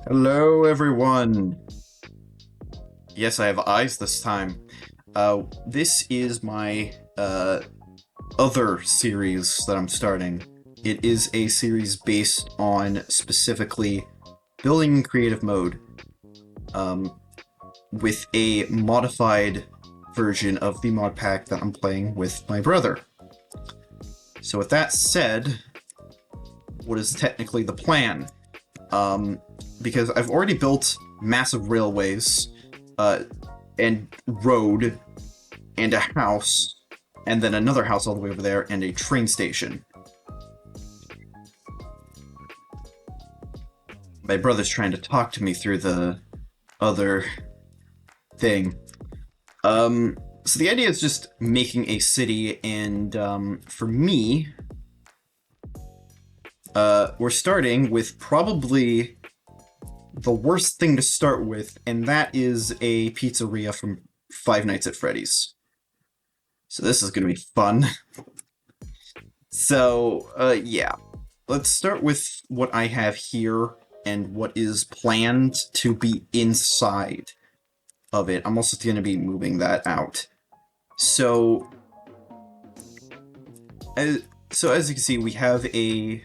Hello, everyone. Yes, I have eyes this time. This is my other series that I'm starting. It is a series based on specifically building in creative mode, um, with a modified version of the mod pack that I'm playing with my brother. So, with that said, what is technically the plan? Because I've already built massive railways, and road, and a house, and then another house all the way over there, and a train station. My brother's trying to talk to me through the other thing. So the idea is just making a city, and for me, we're starting with probably the worst thing to start with, and that is a pizzeria from Five Nights at Freddy's. So this is gonna be fun. So, yeah. Let's start with what I have here and what is planned to be inside of it. I'm also going to be moving that out. So, as you can see, we have a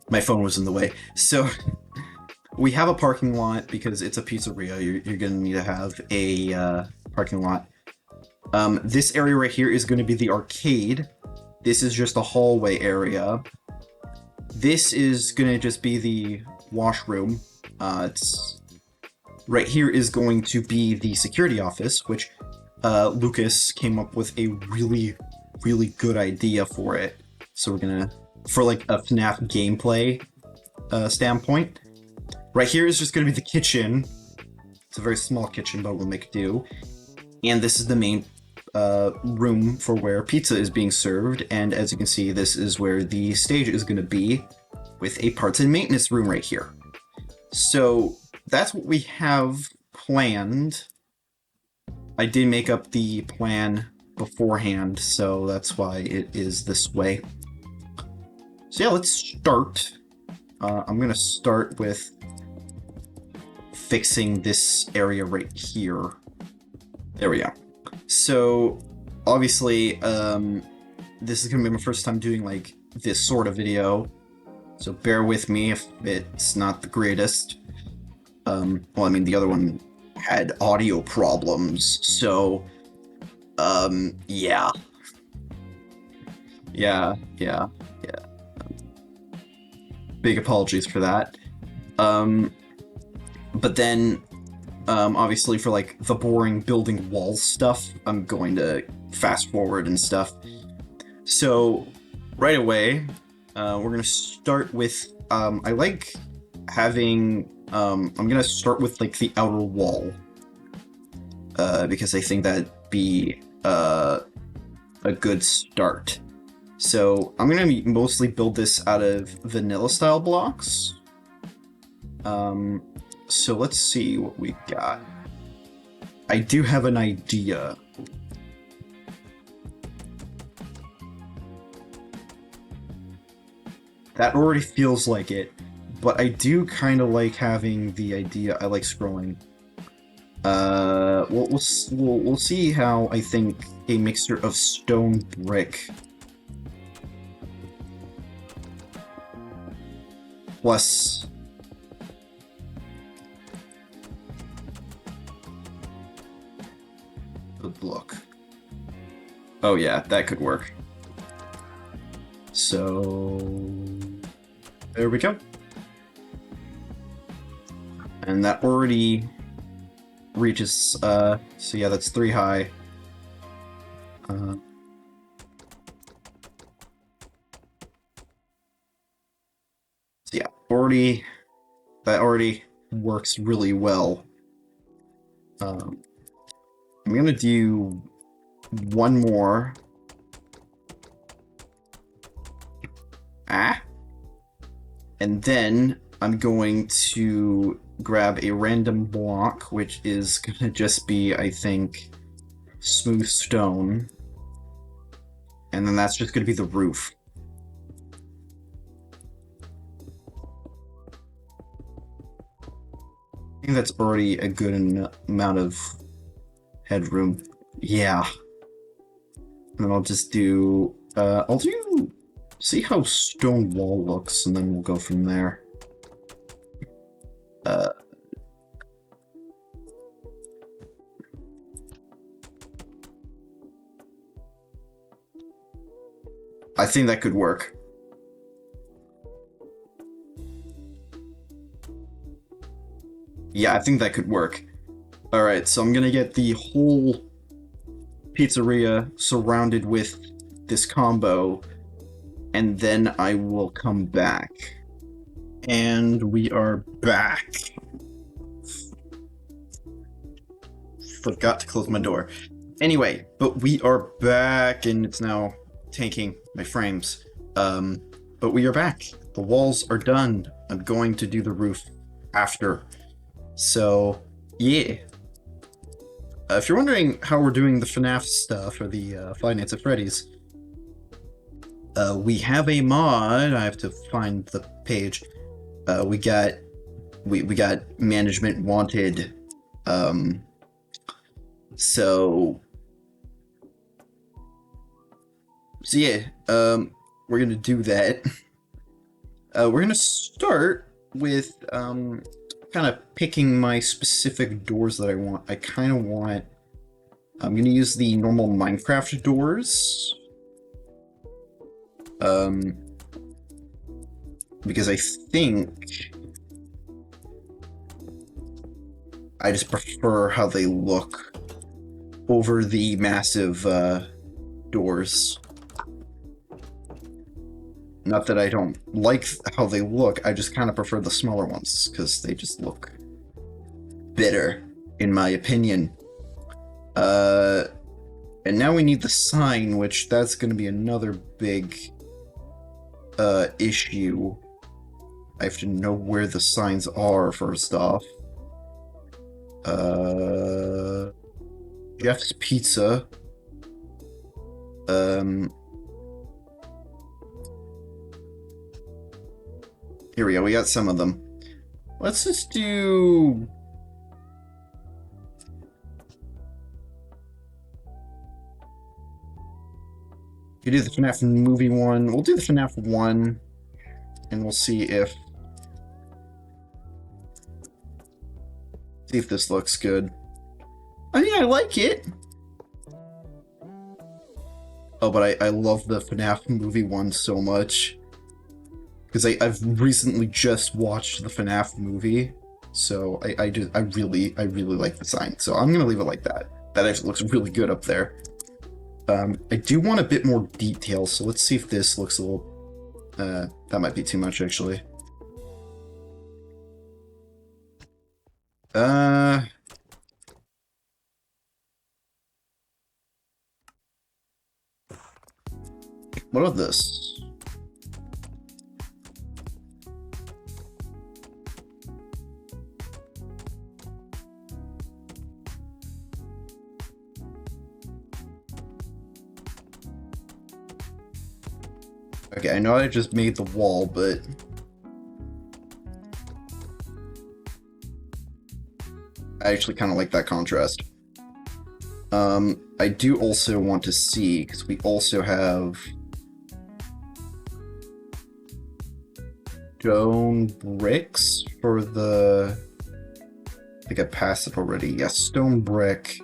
my phone was in the way. So we have a parking lot because it's a pizzeria. You're going to need to have a parking lot. This area right here is going to be the arcade. This is just a hallway area. This is going to just be the washroom. It's right here is going to be the security office, which Lucas came up with a really, really good idea for it. So we're gonna, for like a FNAF gameplay standpoint. Right here is just gonna be the kitchen. It's a very small kitchen, but we'll make do. And this is the main room for where pizza is being served. And as you can see, this is where the stage is gonna be, with a parts and maintenance room right here. So that's what we have planned. I did make up the plan beforehand, so that's why it is this way. So yeah, let's start. I'm gonna start with fixing this area right here. There we go. So obviously, this is gonna be my first time doing like this sort of video, so bear with me if it's not the greatest. Well, I mean, the other one had audio problems, so yeah. Yeah. Big apologies for that. But then, obviously for like the boring building walls stuff, I'm going to fast forward and stuff. So right away, we're gonna start with, I like having, I'm gonna start with like the outer wall, because I think that'd be a good start. So I'm gonna mostly build this out of vanilla style blocks. So let's see what we got. I do have an idea. That already feels like it, but I do kind of like having the idea. I like scrolling. We'll see how I think a mixture of stone brick plus the look. Oh yeah, that could work. So there we go. And that already reaches, so yeah, that's 3 high. So yeah, that already works really well. I'm gonna do one more. And then I'm going to grab a random block, which is gonna just be, I think, smooth stone. And then that's just gonna be the roof. think that's already a good amount of headroom. Yeah. And I'll just do, I'll do, see how stone wall looks, and then we'll go from there. I think that could work. Yeah, I think that could work. Alright, so I'm gonna get the whole pizzeria surrounded with this combo, and then I will come back. And we are back. Forgot to close my door. Anyway, but we are back, and it's now tanking my frames. But we are back. The walls are done. I'm going to do the roof after. So, yeah. If you're wondering how we're doing the FNAF stuff, or the Five Nights at Freddy's, we have a mod. I have to find the page. We got management wanted. So yeah, we're gonna do that. We're gonna start with kind of picking my specific doors that I want. I kind of want. I'm gonna use the normal Minecraft doors. Because I think I just prefer how they look over the massive doors. Not that I don't like how they look, I just kind of prefer the smaller ones, because they just look better, in my opinion. And now we need the sign, which that's going to be another big issue. I have to know where the signs are, first off. Jeff's Pizza. Here we go, we got some of them. Let's just do... You do the FNAF movie one. We'll do the FNAF one, and we'll see if this looks good. I mean, I like it. Oh, but I love the FNAF movie one so much. Because I've recently just watched the FNAF movie. So I really like the sign. So I'm gonna leave it like that. That actually looks really good up there. I do want a bit more detail, so let's see if this looks a little... that might be too much, actually. What of this? Okay, I know I just made the wall, but... I actually kind of like that contrast. I do also want to see, because we also have... stone bricks for the... I think I passed it already. Yes, stone brick.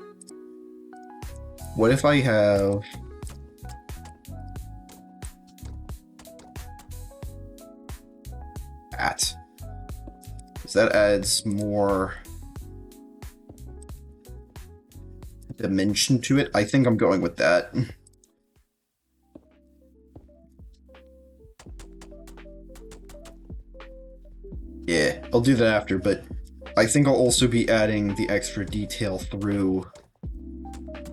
What if I have... that? Because that adds more dimension to it. I think I'm going with that. Yeah, I'll do that after, but I think I'll also be adding the extra detail through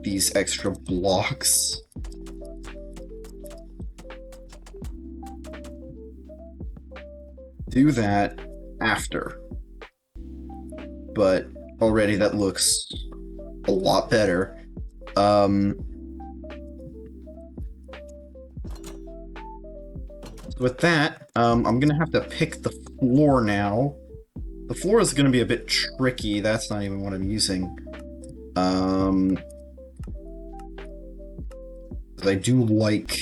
these extra blocks. Do that after. But already that looks a lot better. With that, I'm gonna have to pick the floor now. The floor is going to be a bit tricky. That's not even what I'm using. I do like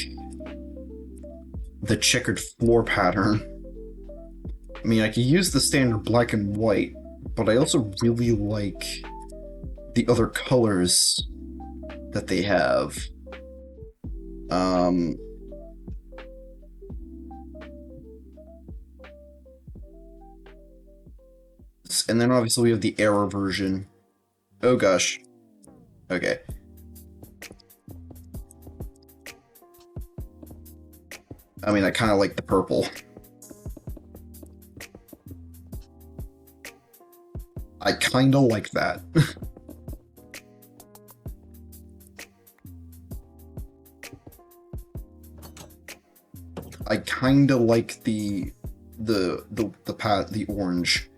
the checkered floor pattern. I mean, I could use the standard black and white, but I also really like the other colors that they have. And then obviously we have the error version. Oh gosh. Okay. I mean, I kind of like the purple. I kind of like that. I kind of like the orange.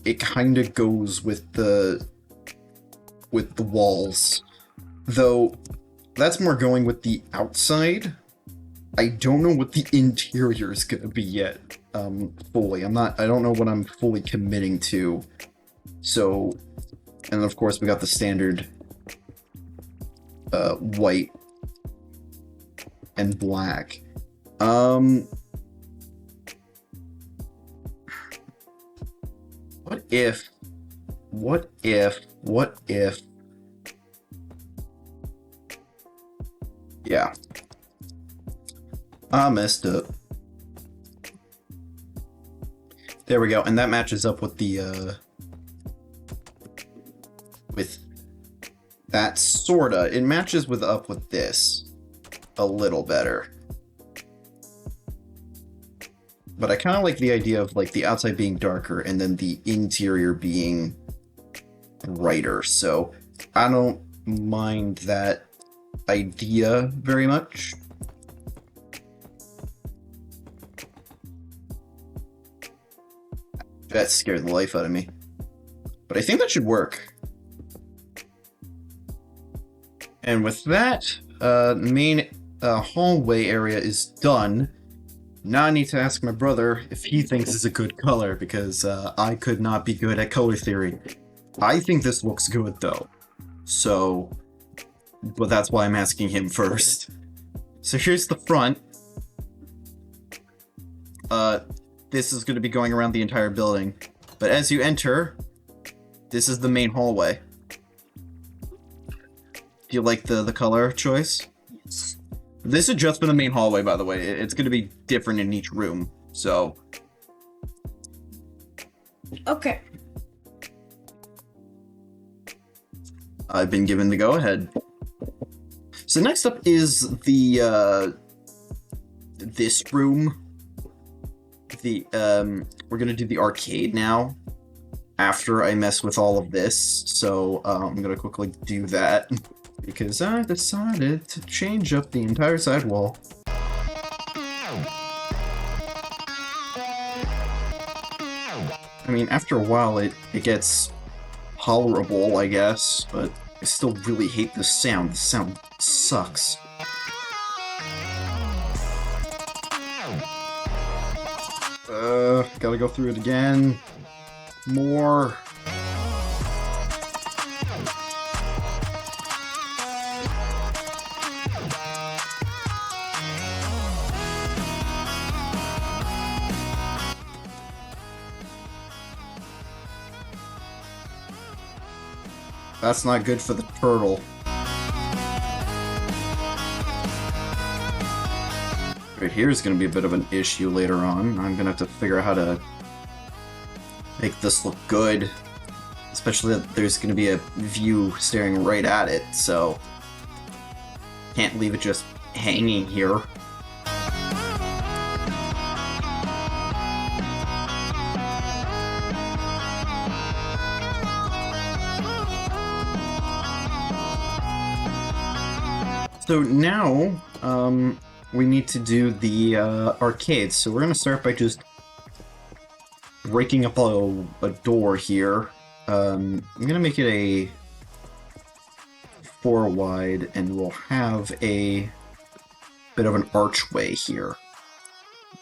It kind of goes with the walls, though. That's more going with the outside. I don't know what the interior is gonna be yet. Fully. I don't know what I'm fully committing to. So, and of course we got the standard white and black. What if yeah. I messed up. There we go, and that matches up with the with that sorta. It matches up with this a little better. But I kind of like the idea of like the outside being darker and then the interior being brighter. So I don't mind that idea very much. That scared the life out of me. But I think that should work. And with that, main hallway area is done. Now I need to ask my brother if he thinks it's a good color, because I could not be good at color theory. I think this looks good, though. So, but that's why I'm asking him first. So here's the front. This is going to be going around the entire building. But as you enter, this is the main hallway. Do you like the color choice? Yes. This is just for the main hallway, by the way. It's going to be different in each room, so... Okay. I've been given the go-ahead. So next up is the, this room. We're gonna do the arcade now, after I mess with all of this, so I'm gonna quickly do that, because I decided to change up the entire side wall. I mean, after a while it gets tolerable, I guess, but I still really hate the sound. The sound sucks. Gotta go through it again. More. That's not good for the turtle. Right here is going to be a bit of an issue later on. I'm going to have to figure out how to make this look good. Especially that there's going to be a view staring right at it, so can't leave it just hanging here. So now, we need to do the arcade. So we're gonna start by just breaking up a door here. I'm gonna make it a 4 wide, and we'll have a bit of an archway here.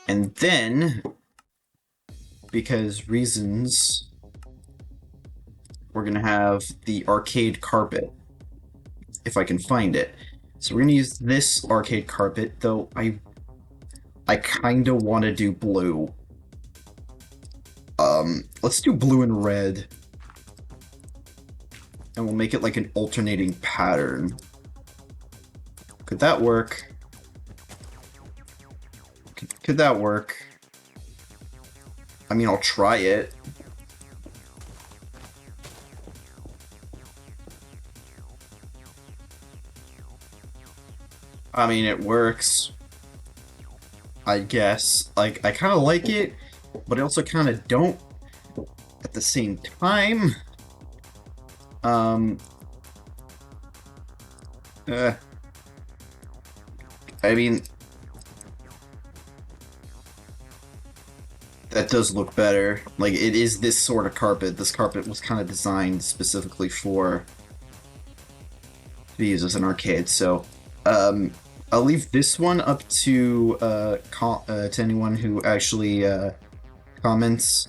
And then because reasons, we're gonna have the arcade carpet, if I can find it. So we're gonna use this arcade carpet, though I kinda wanna do blue. Let's do blue and red. And we'll make it like an alternating pattern. Could that work? Could that work? I mean, I'll try it. I mean, it works. I guess. Like, I kind of like it, but I also kind of don't at the same time. I mean, that does look better. Like, it is this sort of carpet. This carpet was kind of designed specifically to be used as an arcade, so, I'll leave this one up to anyone who actually, comments,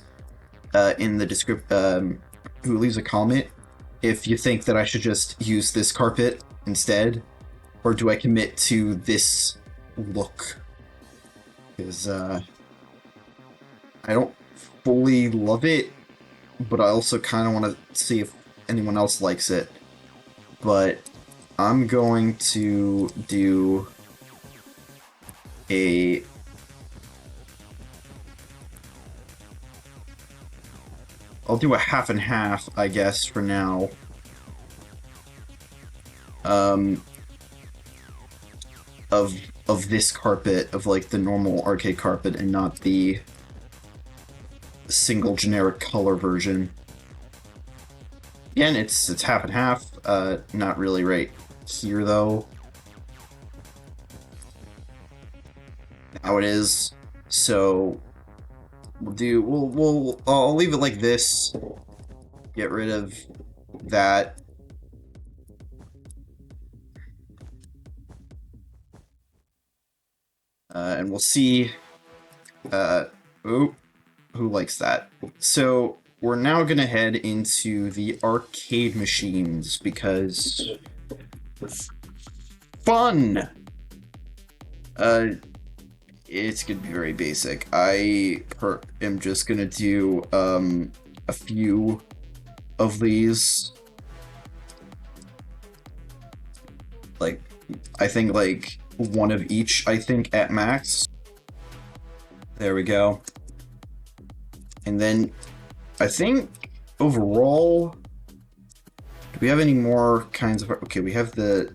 in the who leaves a comment, if you think that I should just use this carpet instead, or do I commit to this look? Because, I don't fully love it, but I also kind of want to see if anyone else likes it. But I'm going to do I'll do a half and half, I guess, for now. Of this carpet, of like the normal arcade carpet, and not the single generic color version. Again, it's half and half. Not really right here though. Now it is. So I'll leave it like this. Get rid of that. And we'll see. Who likes that? So we're now gonna head into the arcade machines because fun. It's gonna be very basic. I am just gonna do a few of these. Like, I think like one of each, I think, at max. There we go. And then I think overall, do we have any more kinds of... Okay, we have the...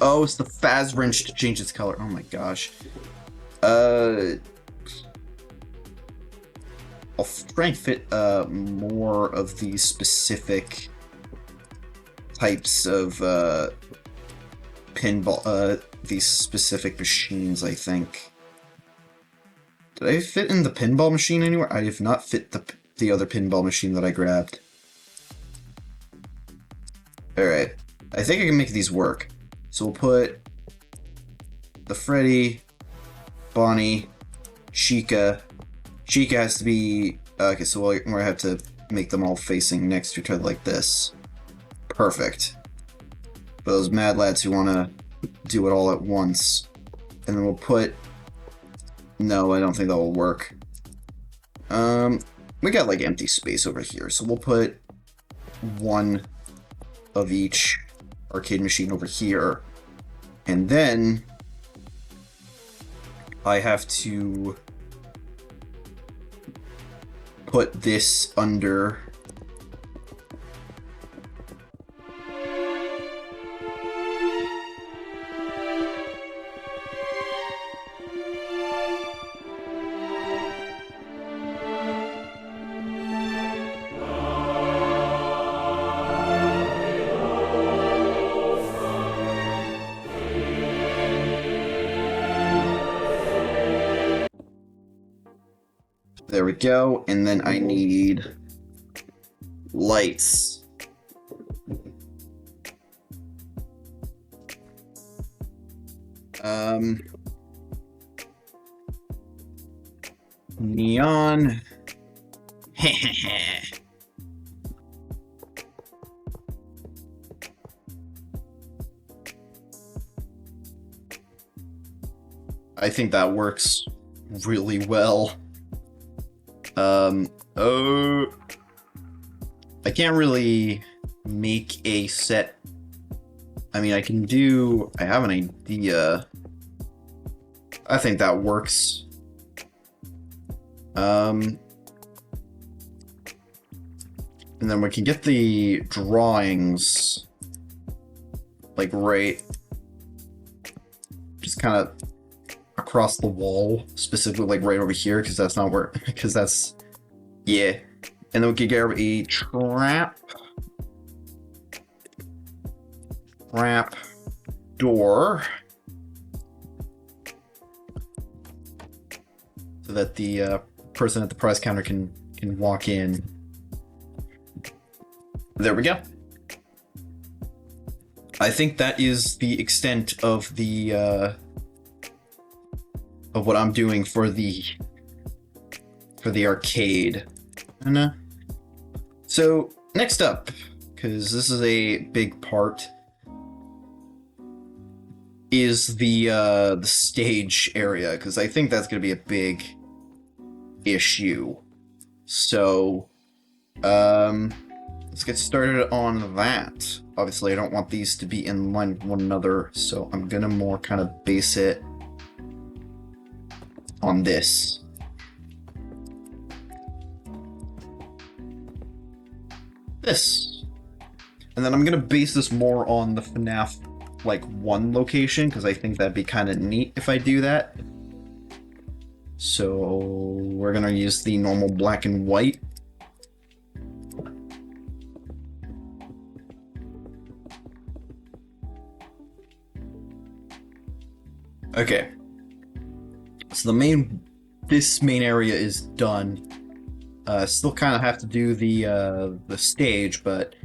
Oh, it's the Faz Wrench to change its color. Oh my gosh. I'll try and fit more of these specific types of pinball, these specific machines, I think. Did I fit in the pinball machine anywhere? I have not fit the other pinball machine that I grabbed. Alright. I think I can make these work. So we'll put the Freddy, Bonnie, Chica. Chica has to be... okay, so we're going to have to make them all facing next to each other like this. Perfect. For those mad lads who want to do it all at once. And then we'll put... No, I don't think that will work. We got like empty space over here, so we'll put one of each arcade machine over here. And then I have to put this under... There we go, and then I need lights. Neon. I think that works really well. Oh, I can't really make a set. I mean, I have an idea. I think that works. And then we can get the drawings, like, right, just kind of across the wall, specifically, like, right over here, because that's not where, because that's, yeah. And then we could get a trap door, so that the person at the prize counter can walk in. There we go. I think that is the extent of the of what I'm doing for the arcade. And so next up, because this is a big part, is the stage area, because I think that's going to be a big issue. So let's get started on that. Obviously, I don't want these to be in line with one another, so I'm gonna more kind of base it on this. And then I'm gonna base this more on the FNAF like 1 location, because I think that'd be kind of neat if I do that. So we're gonna use the normal black and white. Okay. So this main area is done. Still kind of have to do the stage, but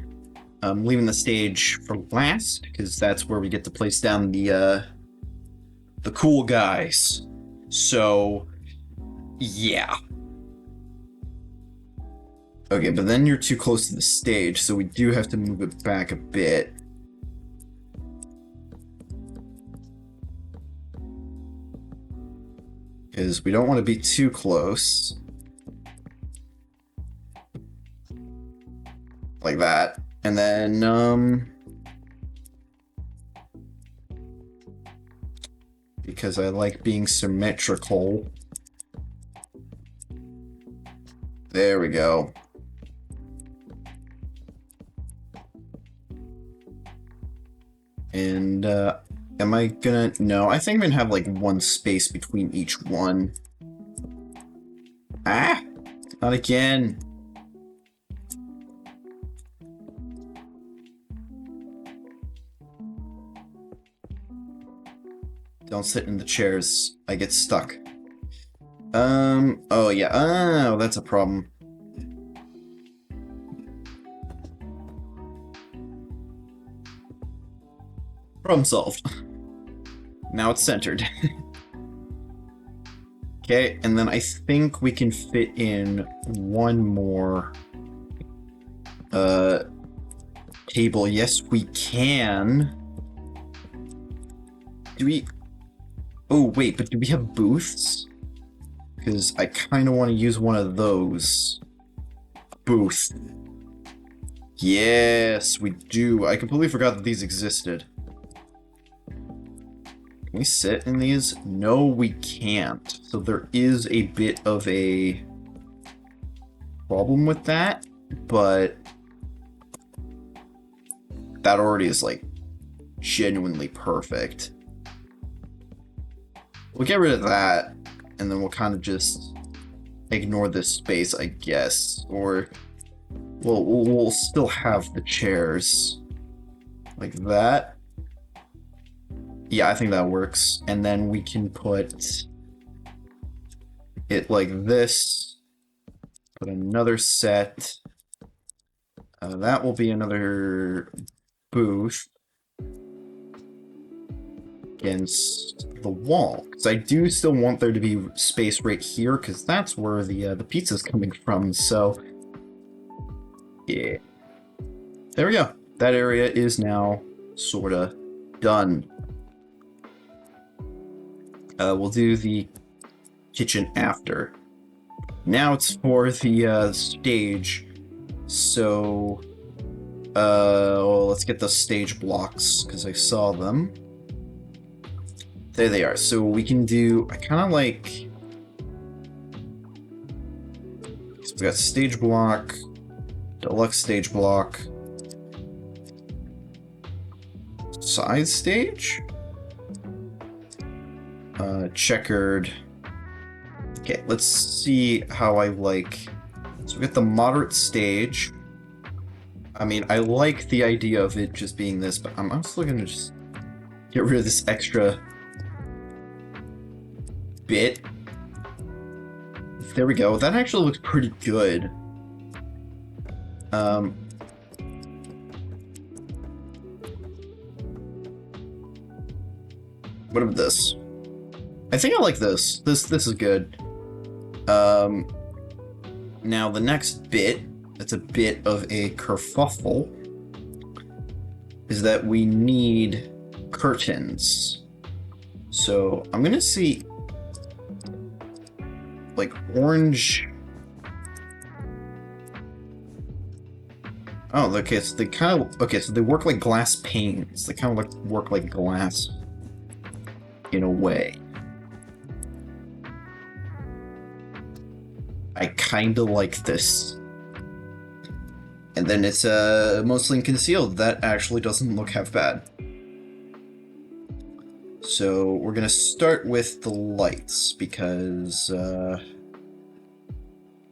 I'm leaving the stage for last, because that's where we get to place down the cool guys. So, yeah. Okay, but then you're too close to the stage, so we do have to move it back a bit. Because we don't want to be too close. Like that. And then, because I like being symmetrical. There we go. And, am I gonna... No, I think I'm gonna have, like, one space between each one. Ah! Not again! Don't sit in the chairs. I get stuck. Oh yeah, oh, that's a problem. Problem solved. Now it's centered. Okay, and then I think we can fit in one more table. Yes, we can. Do we... Oh, wait, but do we have booths? Because I kind of want to use one of those. Booth. Yes, we do. I completely forgot that these existed. Can we sit in these? No, we can't. So there is a bit of a problem with that, but that already is, like, genuinely perfect. We'll get rid of that, and then we'll kind of just ignore this space, I guess. Or we'll still have the chairs like that. Yeah, I think that works. And then we can put it like this. Put another set. That will be another booth. against the wall. Because I do still want there to be space right here, because that's where the pizza's coming from. So, yeah. There we go. That area is now sorta done. We'll do the kitchen after. Now it's for the stage. So, well, let's get the stage blocks because I saw them. There they are. So we can do. I kind of like. So we got stage block, deluxe stage block, side stage, checkered. Okay, let's see how I like. So we got the moderate stage. I mean, I like the idea of it just being this, but I'm still gonna just get rid of this extra bit. There we go. That actually looks pretty good. What about this? I think I like this. This is good. Now the next bit, that's a bit of a kerfuffle, is that we need curtains. So I'm gonna see like orange. Oh, okay, so they kind of, okay, so they work like glass panes. They kind of like work like glass in a way. I kind of like this. And then it's mostly concealed. That actually doesn't look half bad. So we're gonna start with the lights because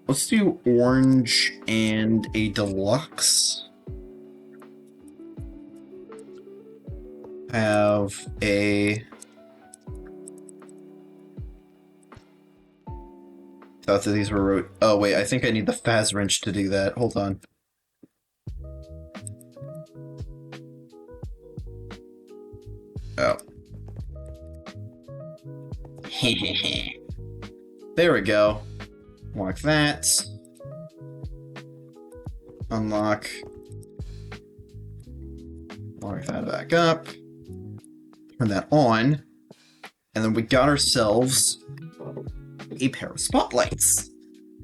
let's do orange and a deluxe. Have a. Thought that these were. Oh wait, I think I need the Faz wrench to do that. Hold on. Oh. There we go. Lock that. Unlock. Lock that back up. Turn that on. And then we got ourselves a pair of spotlights.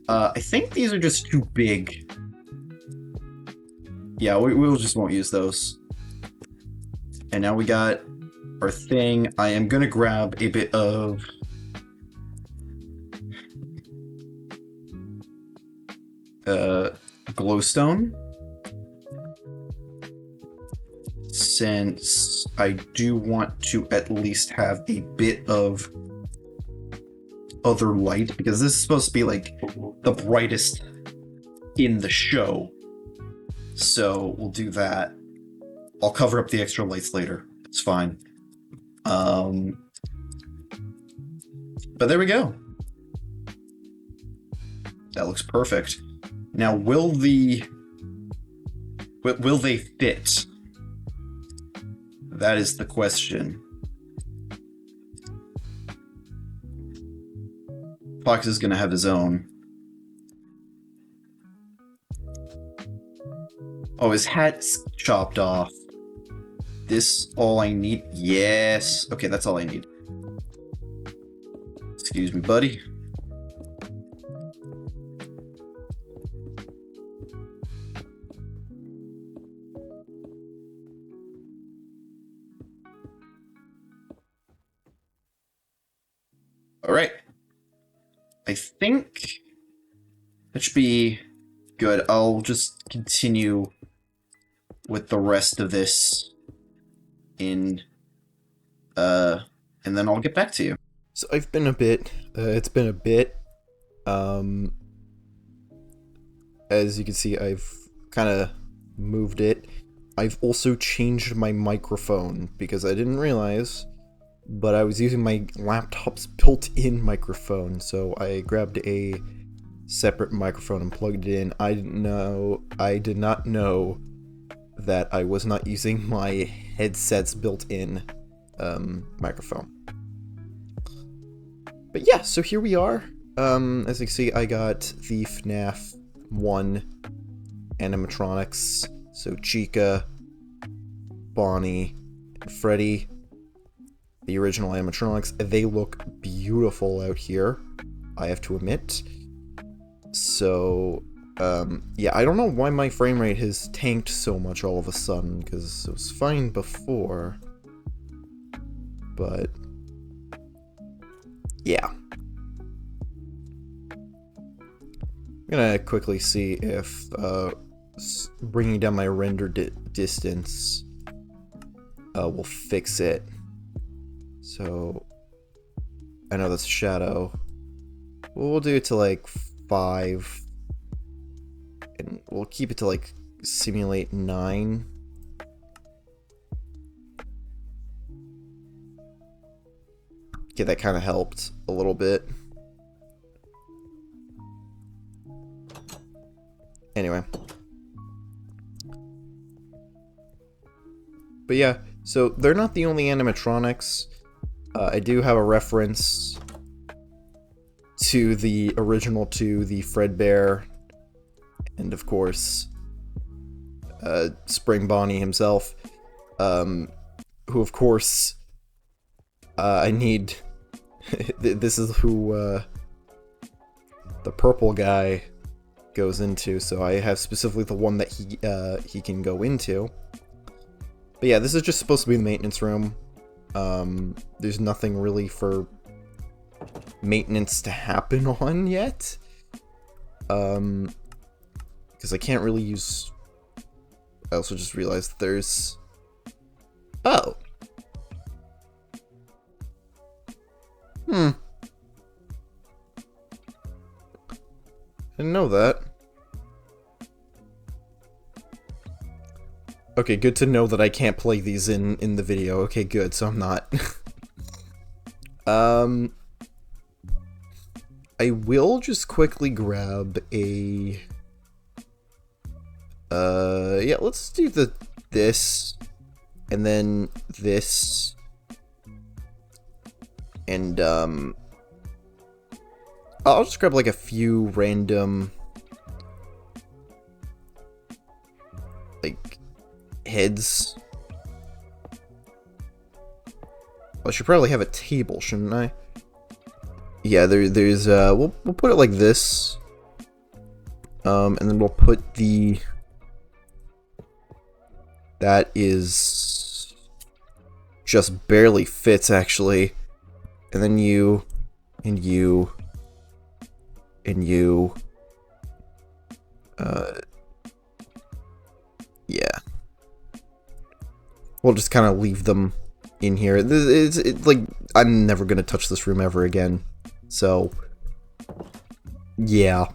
I think these are just too big. Yeah, we'll just won't use those. And now we got our thing. I am gonna grab a bit of glowstone, since I do want to at least have a bit of other light, because this is supposed to be like the brightest in the show. So we'll do that. I'll cover up the extra lights later. It's fine. But there we go. That looks perfect. Now, will they fit? That is the question. Fox is gonna have his own. Oh, his hat's chopped off. This all I need? Yes. Okay, that's all I need. Excuse me, buddy. All right. I think that should be good. I'll just continue with the rest of this and then I'll get back to you. So I've been a bit, it's been a bit, as you can see, I've kind of moved it. I've also changed my microphone because I didn't realize, but I was using my laptop's built-in microphone, so I grabbed a separate microphone and plugged it in. I did not know that I was not using my headset's built-in microphone. But yeah, so here we are. As you can see, I got the FNAF 1 animatronics. So Chica, Bonnie, and Freddy. The original animatronics. They look beautiful out here, I have to admit. So, yeah, I don't know why my frame rate has tanked so much all of a sudden, because it was fine before. But, yeah. I'm gonna quickly see if bringing down my render distance will fix it. So, I know that's a shadow. We'll do it to like 5, and we'll keep it to like simulate 9. Okay, that kind of helped a little bit. Anyway. But yeah, so they're not the only animatronics. I do have a reference to the original 2, the Fredbear, and of course, Spring Bonnie himself, who of course, I need, this is who, the purple guy goes into, so I have specifically the one that he can go into. But yeah, this is just supposed to be the maintenance room. There's nothing really for maintenance to happen on yet. Because I can't really use... I also just realized that there's... Oh! I didn't know that. Okay, good to know that I can't play these in the video. Okay, good, so I'm not. I will just quickly grab a... yeah, let's do this, and then this, and, I'll just grab, like, a few random, like, heads. I should probably have a table, shouldn't I? Yeah, there's, we'll put it like this. And then we'll put the... That is... just barely fits, actually. And then you... and you... and you... yeah. We'll just kind of leave them in here. It's like, I'm never gonna touch this room ever again. So, yeah.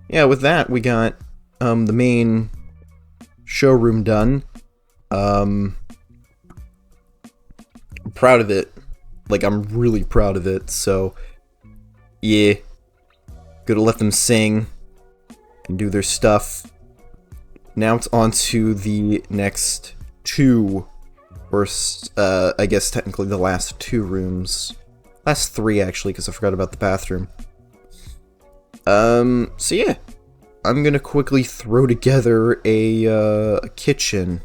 Yeah, with that, we got, the main showroom done. I'm proud of it. Like, I'm really proud of it, so, yeah. Gonna let them sing and do their stuff. Now it's on to the next 2, or, I guess technically the last 2 rooms. Last 3, actually, because I forgot about the bathroom. So yeah. I'm gonna quickly throw together a kitchen.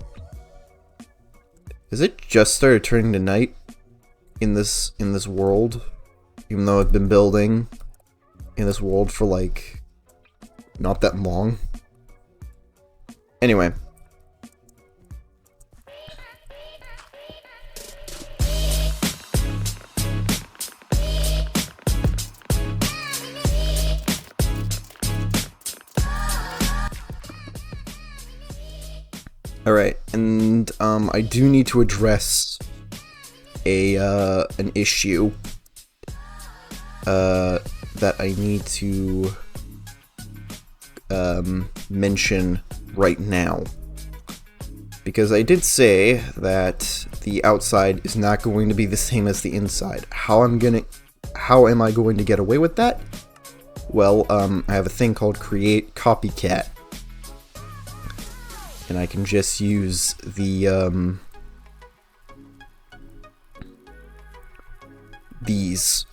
Has it just started turning to night in this world? Even though I've been building in this world for, like, not that long. Anyway. Alright, and I do need to address an issue that I need to mention right now. Because I did say that the outside is not going to be the same as the inside. How am I going to get away with that? Well, I have a thing called Create Copycat. And I can just use the these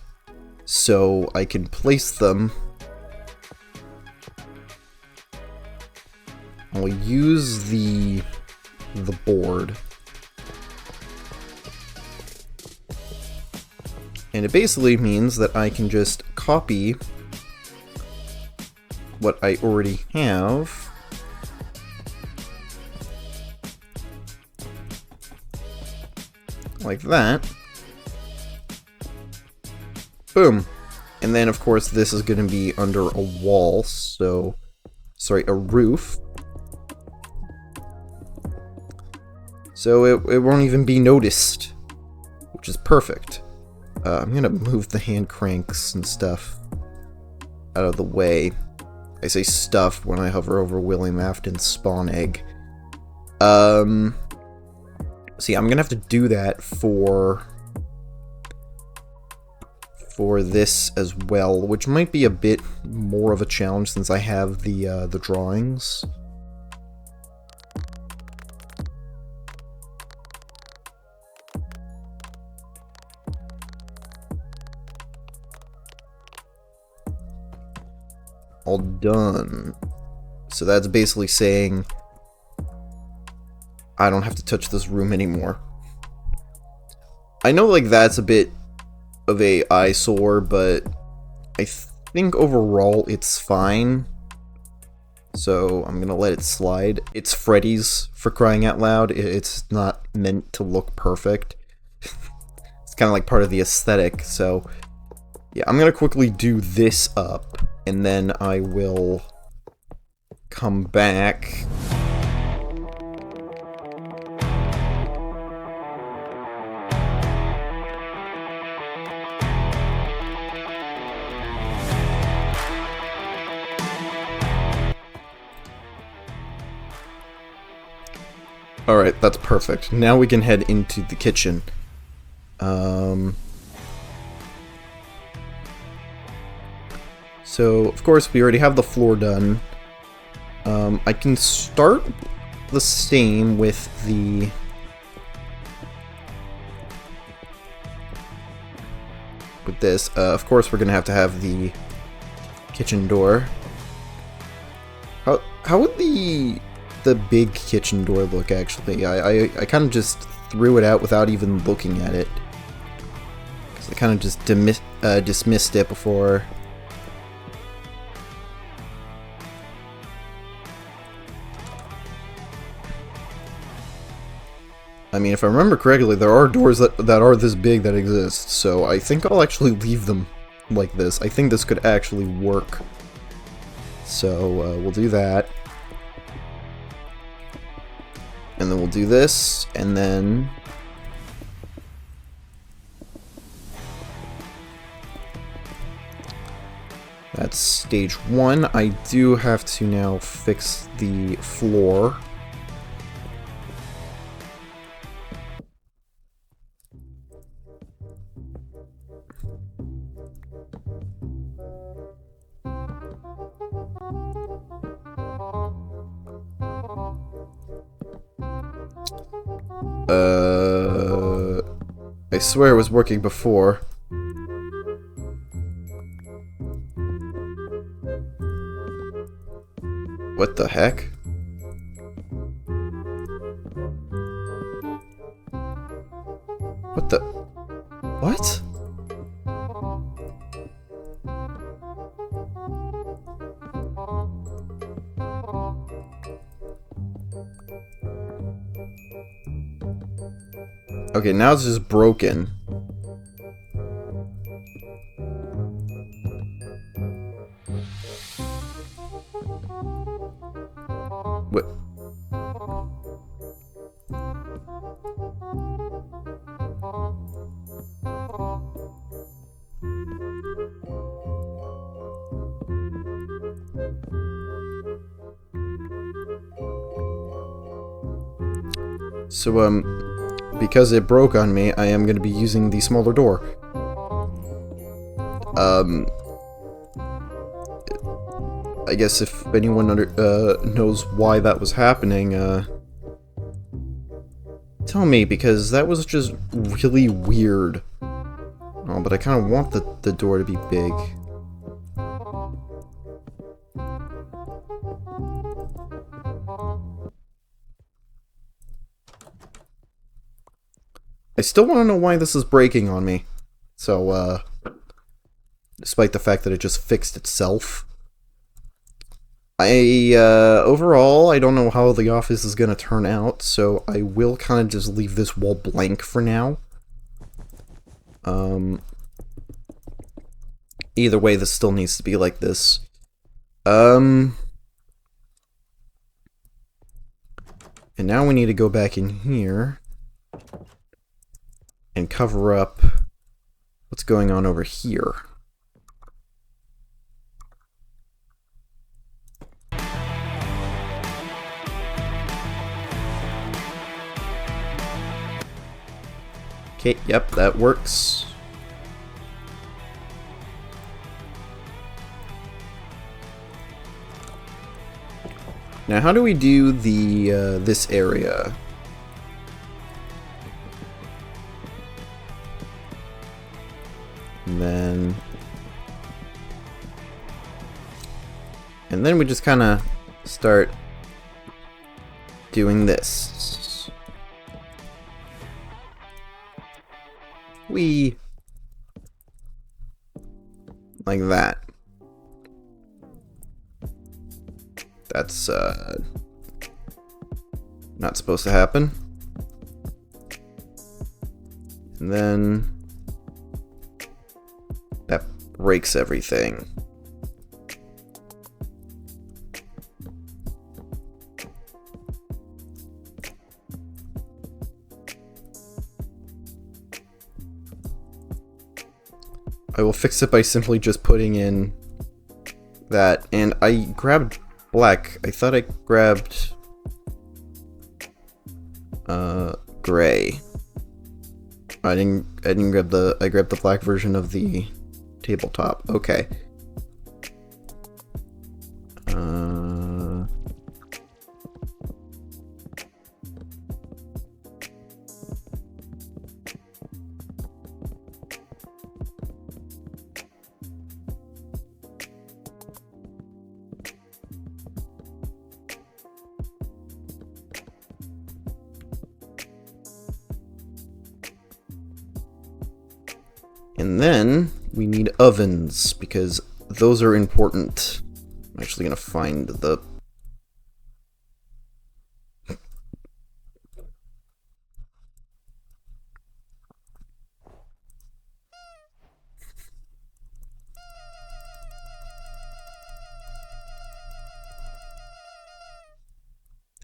so I can place them. I'll use the board. And it basically means that I can just copy what I already have. Like that. Boom. And then, of course, this is going to be under a wall, so... Sorry, a roof. So it won't even be noticed, which is perfect. I'm going to move the hand cranks and stuff out of the way. I say stuff when I hover over William Afton's spawn egg. See, I'm gonna have to do that for this as well, which might be a bit more of a challenge since I have the drawings. All done. So that's basically saying I don't have to touch this room anymore. I know, like, that's a bit of a eyesore, but I think overall it's fine. So I'm gonna let it slide. It's Freddy's, for crying out loud. It's not meant to look perfect. It's kind of like part of the aesthetic, so yeah, I'm gonna quickly do this up, and then I will come back. Alright, that's perfect. Now we can head into the kitchen. So, of course, we already have the floor done. I can start the same with the... with this. Of course, we're gonna have to have the kitchen door. How would the big kitchen door look, actually? I kind of just threw it out without even looking at it. So I kind of just dismissed it before. I mean, if I remember correctly, there are doors that are this big that exist, so I think I'll actually leave them like this. I think this could actually work. So, we'll do that. And then we'll do this, and then... That's stage 1. I do have to now fix the floor. I swear it was working before. What the heck? What the... What? Okay, now it's just broken. What? So, because it broke on me, I am going to be using the smaller door. I guess if anyone knows why that was happening, tell me, because that was just really weird. Oh, but I kind of want the door to be big. I still want to know why this is breaking on me. So, despite the fact that it just fixed itself. Overall, I don't know how the office is going to turn out, so I will kind of just leave this wall blank for now. Either way, this still needs to be like this. And now we need to go back in here and cover up what's going on over here. Okay, yep, that works. Now, how do we do the this area? And then we just kind of start doing this. Like that. That's not supposed to happen. And then that breaks everything. I will fix it by simply just putting in that, and I grabbed black. I thought I grabbed gray. I didn't grab I grabbed the black version of the tabletop. Okay. And then we need ovens, because those are important. I'm actually going to find the...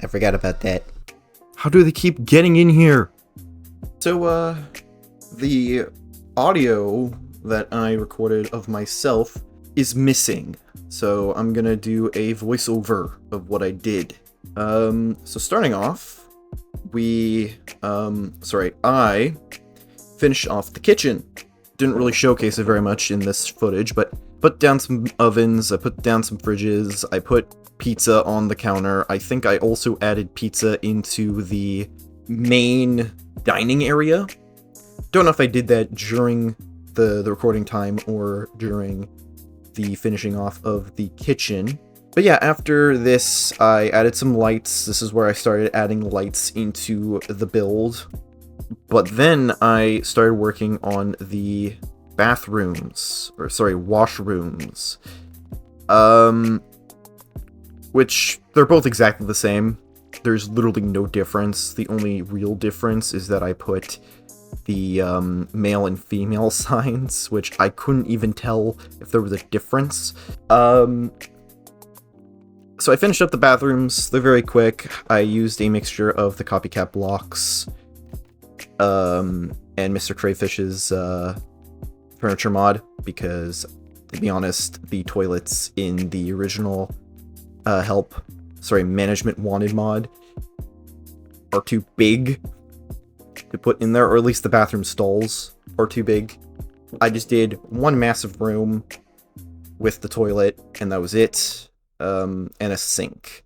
I forgot about that. How do they keep getting in here? So, the audio that I recorded of myself is missing. So I'm gonna do a voiceover of what I did. So starting off, I finished off the kitchen. Didn't really showcase it very much in this footage, but put down some ovens, I put down some fridges, I put pizza on the counter. I think I also added pizza into the main dining area. Don't know if I did that during the recording time or during the finishing off of the kitchen. But yeah, after this, I added some lights. This is where I started adding lights into the build. But then I started working on the washrooms. Which, they're both exactly the same. There's literally no difference. The only real difference is that I put the male and female signs, which I couldn't even tell if there was a difference. So I finished up the bathrooms. They're very quick. I used a mixture of the copycat blocks and Mr. Crayfish's furniture mod, because, to be honest, the toilets in the original management wanted mod are too big to put in there, or at least the bathroom stalls are too big. I just did one massive room with the toilet, and that was it, and a sink.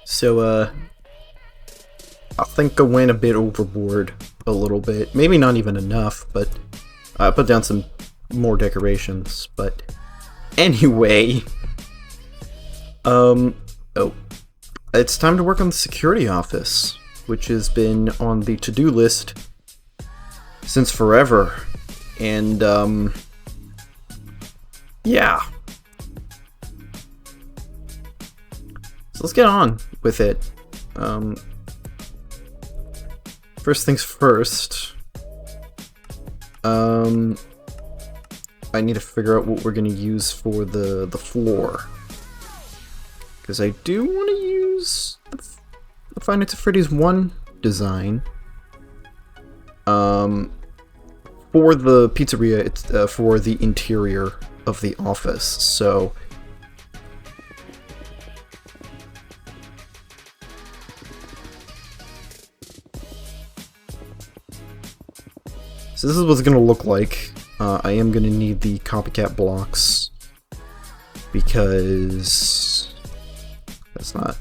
So, I think I went a bit overboard a little bit. Maybe not even enough, but I put down some more decorations. But anyway, oh, it's time to work on the security office, which has been on the to-do list since forever. And, yeah. So let's get on with it. First things first, I need to figure out what we're going to use for the floor. Because I do want to use the Five Nights at Freddy's 1 design. For the pizzeria, it's for the interior of the office, so... So this is what it's going to look like. I am going to need the copycat blocks, because... that's not...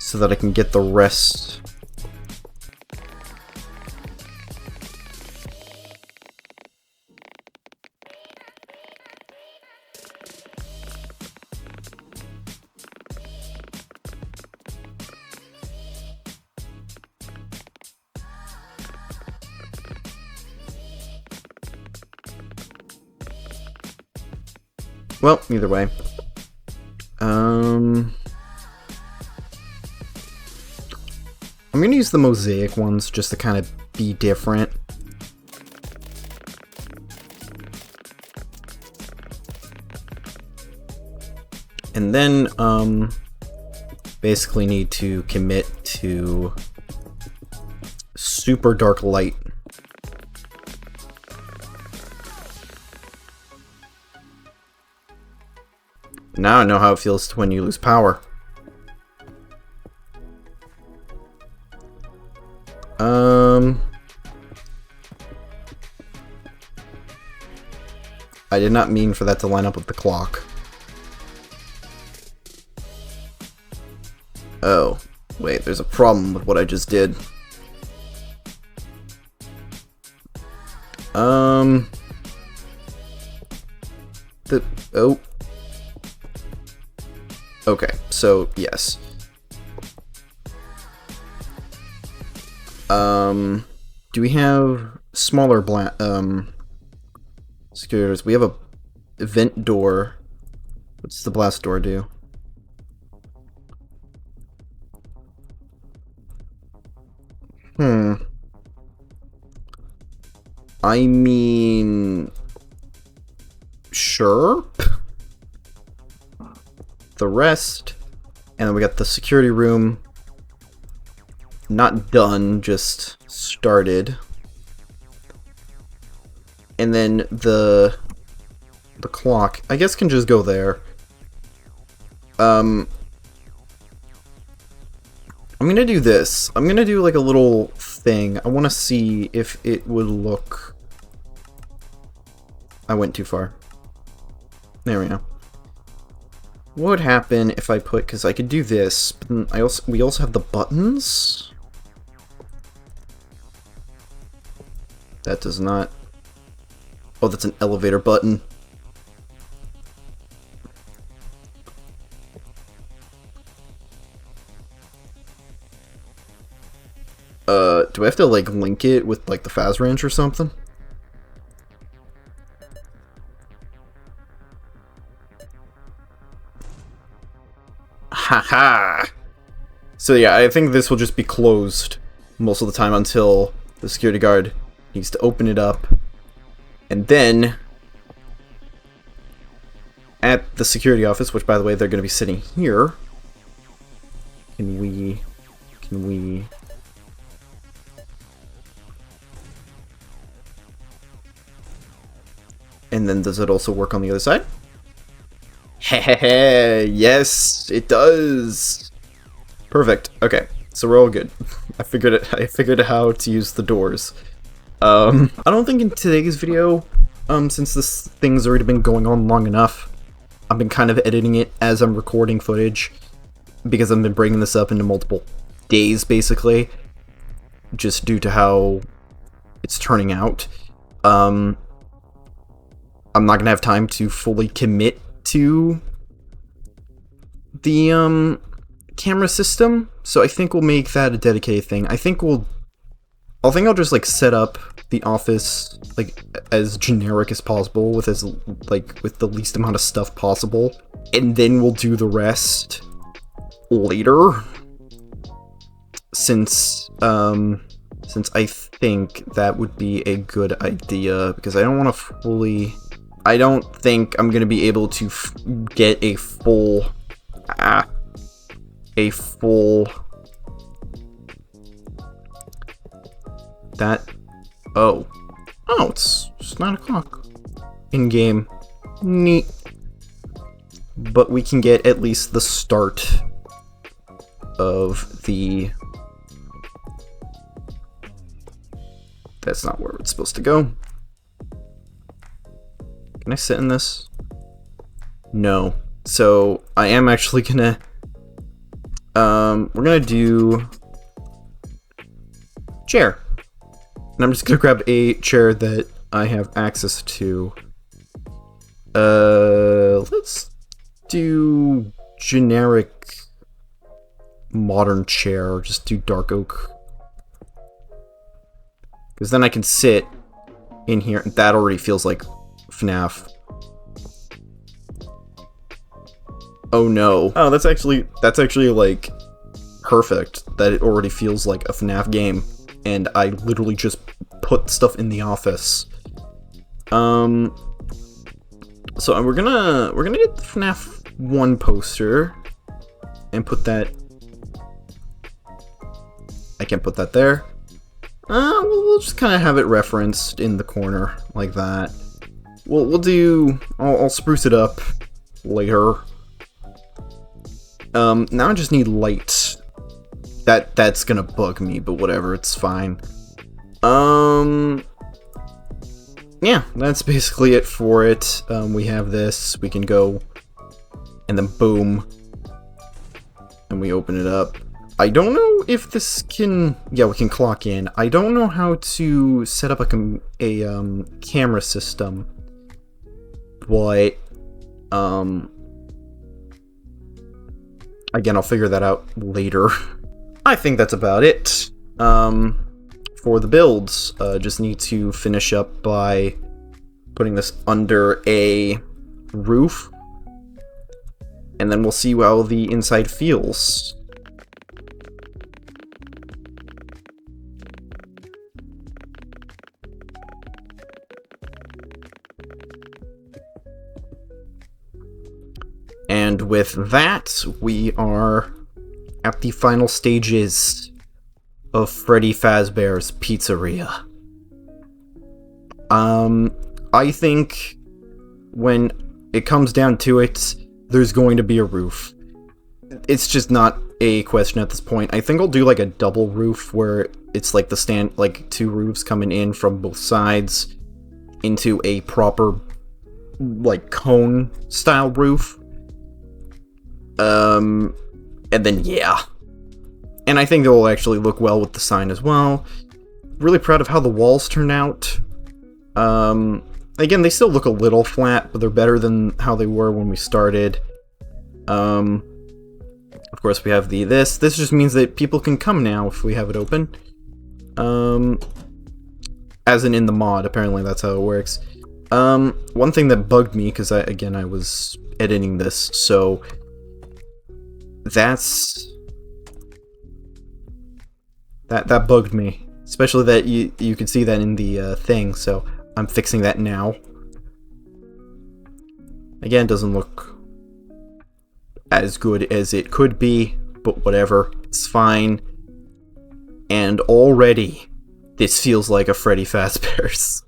so that I can get the rest... Well, either way. I'm gonna use the mosaic ones just to kind of be different. And then, basically need to commit to super dark light. Now I know how it feels when you lose power. I did not mean for that to line up with the clock. Oh, wait, there's a problem with what I just did. Oh. Okay, so, yes. Do we have smaller scooters? We have a vent door. What's the blast door do? I mean... sure? The rest, and then we got the security room, not done, just started, and then the clock, I guess, can just go there. I'm gonna do this. I'm gonna do like a little thing. I want to see if it would look... I went too far. There we go. What would happen if I put, because I could do this, but then we also have the buttons? That does not... oh, that's an elevator button. Do I have to, like, link it with, like, the Faz Wrench or something? Haha! So yeah, I think this will just be closed most of the time until the security guard needs to open it up. And then, at the security office, which by the way, they're going to be sitting here. Can we... And then does it also work on the other side? Hehehe, yes, it does. Perfect. Okay, so we're all good. I figured out how to use the doors. I don't think in today's video, since this thing's already been going on long enough, I've been kind of editing it as I'm recording footage, because I've been breaking this up into multiple days, basically, just due to how it's turning out. I'm not gonna have time to fully commit to the camera system, so I think we'll make that a dedicated thing. I think I'll just like set up the office like as generic as possible with with the least amount of stuff possible, and then we'll do the rest later, since I think that would be a good idea, because I don't think I'm gonna be able to get a full it's 9 o'clock in game. Neat. But we can get at least the start of the... That's not where it's supposed to go. Can I sit in this? No. So I am actually gonna we're gonna do chair. And I'm just gonna grab a chair that I have access to. Let's do generic modern chair, or just do dark oak. Because then I can sit in here, and that already feels like FNAF. Oh no. Oh, that's actually like perfect that it already feels like a FNAF game, and I literally just put stuff in the office. So we're gonna get the FNAF 1 poster and put that. I can't put that there. We'll just kind of have it referenced in the corner like that. We'll do. I'll spruce it up later. Now I just need light. That's gonna bug me, but whatever, it's fine. Yeah, that's basically it for it. We have this, we can go, and then boom, and we open it up. I don't know if this can, yeah, we can clock in. I don't know how to set up a camera system, but, again, I'll figure that out later. I think that's about it. For the builds, just need to finish up by putting this under a roof, and then we'll see how the inside feels. And with that, we are at the final stages of Freddy Fazbear's Pizzeria. I think when it comes down to it, there's going to be a roof. It's just not a question at this point. I think I'll do like a double roof where it's like like 2 roofs coming in from both sides into a proper like cone style roof. And then yeah. And I think it'll actually look well with the sign as well. Really proud of how the walls turned out. Again, they still look a little flat, but they're better than how they were when we started. Of course, we have this. This just means that people can come now if we have it open. As in the mod, apparently that's how it works. One thing that bugged me, because I was editing this, so that bugged me, especially that you could see that in the thing, so I'm fixing that now. Again, it doesn't look as good as it could be, but whatever, it's fine. And already, this feels like a Freddy Fazbear's,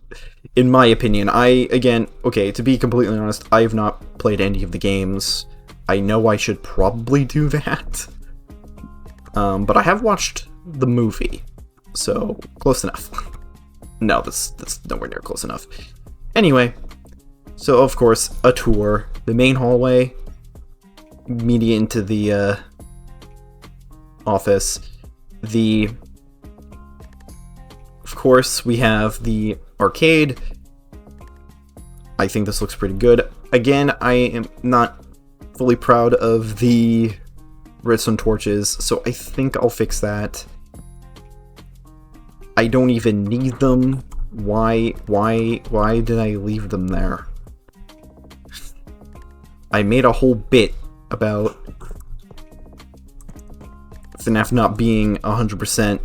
in my opinion. Okay, to be completely honest, I have not played any of the games. I know I should probably do that. But I have watched the movie, so close enough. No, that's nowhere near close enough. Anyway, so of course, a tour. the main hallway, media into the office. Of course, we have the arcade. I think this looks pretty good. Again, I am not fully proud of the redstone torches, so I think I'll fix that. I don't even need them. Why did I leave them there? I made a whole bit about FNAF not being 100%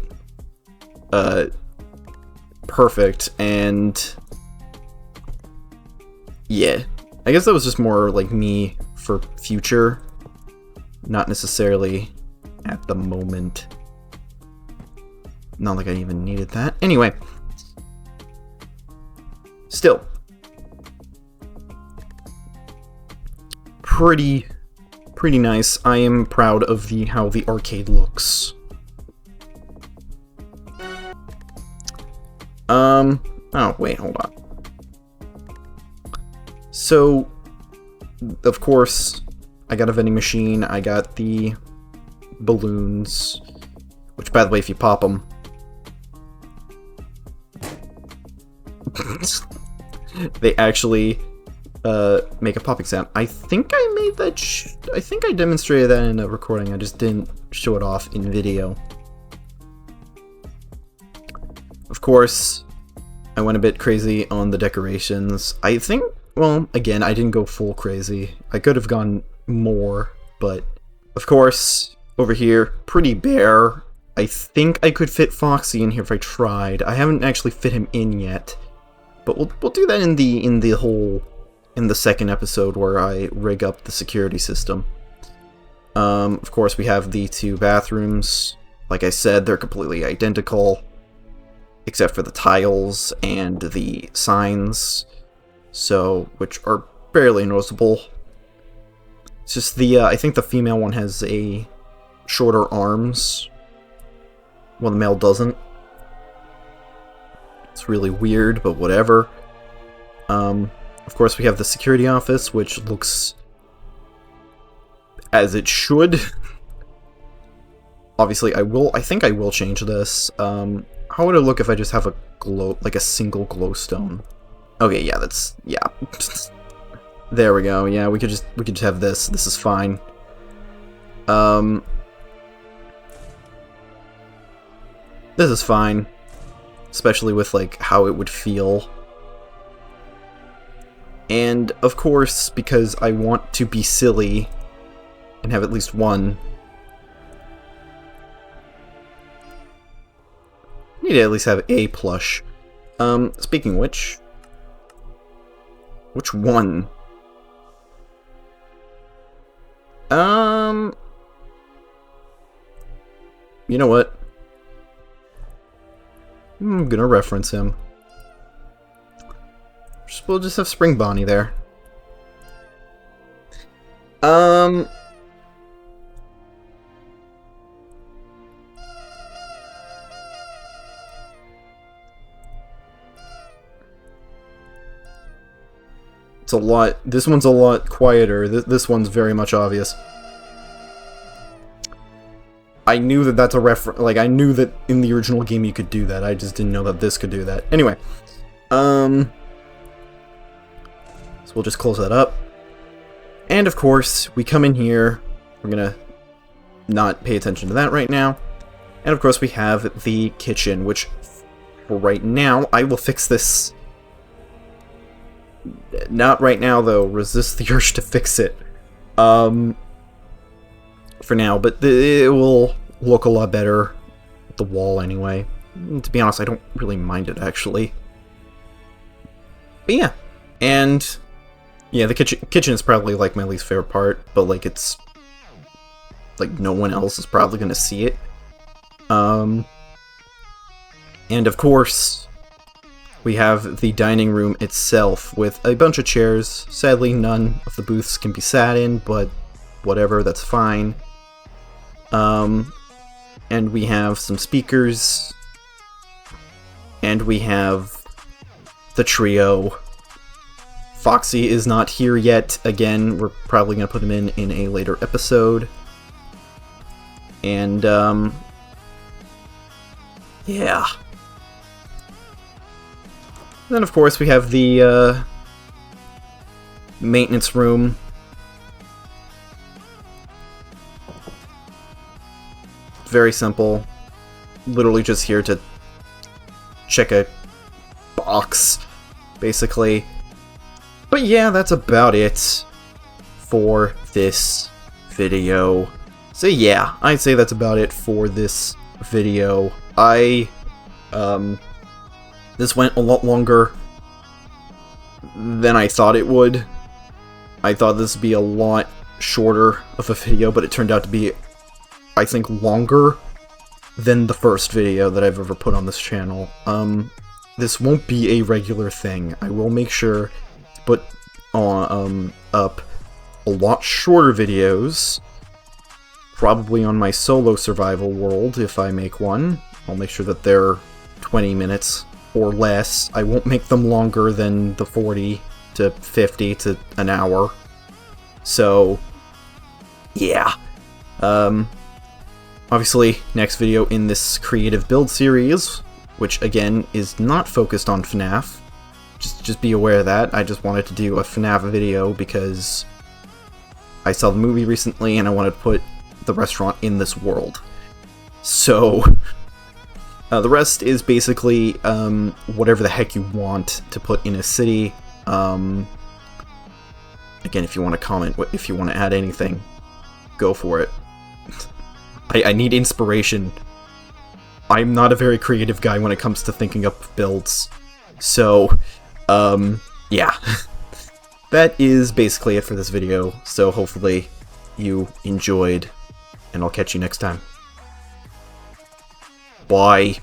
perfect, and yeah, I guess that was just more like me for future, not necessarily at the moment. Not like I even needed that. Anyway, still pretty nice. I am proud of how the arcade looks. Oh, wait, hold on. So, of course, I got a vending machine, I got the balloons, which, by the way, if you pop them, they actually make a popping sound. I think I made that. I think I demonstrated that in a recording. I just didn't show it off in video. Of course, I went a bit crazy on the decorations. I think, well, again, I didn't go full crazy. I could have gone more, but of course, over here, pretty bare. I think I could fit Foxy in here if I tried. I haven't actually fit him in yet, but we'll do that in the second episode where I rig up the security system. Of course, we have the two bathrooms. Like I said, they're completely identical, except for the tiles and the signs, which are barely noticeable. It's just I think the female one has a shorter arms, while the male doesn't. It's really weird, but whatever. Of course, we have the security office, which looks as it should. Obviously, I think I will change this. How would it look if I just have a single glowstone? Okay, yeah, yeah. There we go. Yeah, we could just have this. This is fine. This is fine, especially with how it would feel. And of course, because I want to be silly and have at least one, I need to at least have a plush. Speaking of which one? You know what? I'm gonna reference him. We'll just have Spring Bonnie there. It's a lot. This one's a lot quieter. This one's very much obvious. I knew that that's a reference. I knew that in the original game you could do that. I just didn't know that this could do that. Anyway, so we'll just close that up. And of course, we come in here. We're gonna not pay attention to that right now. And of course, we have the kitchen, which for right now, I will fix this. Not right now, though. Resist the urge to fix it. For now, but it will look a lot better at the wall anyway. To be honest, I don't really mind it, actually. But yeah. And yeah, the kitchen is probably my least favorite part, but it's no one else is probably gonna see it. And of course, we have the dining room itself with a bunch of chairs. Sadly, none of the booths can be sat in, but whatever, that's fine. And we have some speakers, and we have the trio Foxy is not here yet. Again, we're probably going to put him in a later episode. And, yeah. Then, of course, we have the, maintenance room. Very simple. Literally just here to check a box, basically. But yeah, that's about it for this video. So yeah, I'd say that's about it for this video. This went a lot longer than I thought it would. I thought this would be a lot shorter of a video, but it turned out to be, I think, longer than the first video that I've ever put on this channel. This won't be a regular thing. I will make sure to put up a lot shorter videos, probably on my solo survival world if I make one. I'll make sure that they're 20 minutes or less. I won't make them longer than the 40 to 50 to an hour. So, yeah. Obviously, next video in this creative build series, which again is not focused on FNAF. Just be aware of that. I just wanted to do a FNAF video because I saw the movie recently and I wanted to put the restaurant in this world. So, the rest is basically whatever the heck you want to put in a city. Again, if you want to comment, if you want to add anything, go for it. I need inspiration. I'm not a very creative guy when it comes to thinking up builds. So, yeah. That is basically it for this video, so hopefully you enjoyed, and I'll catch you next time. Bye.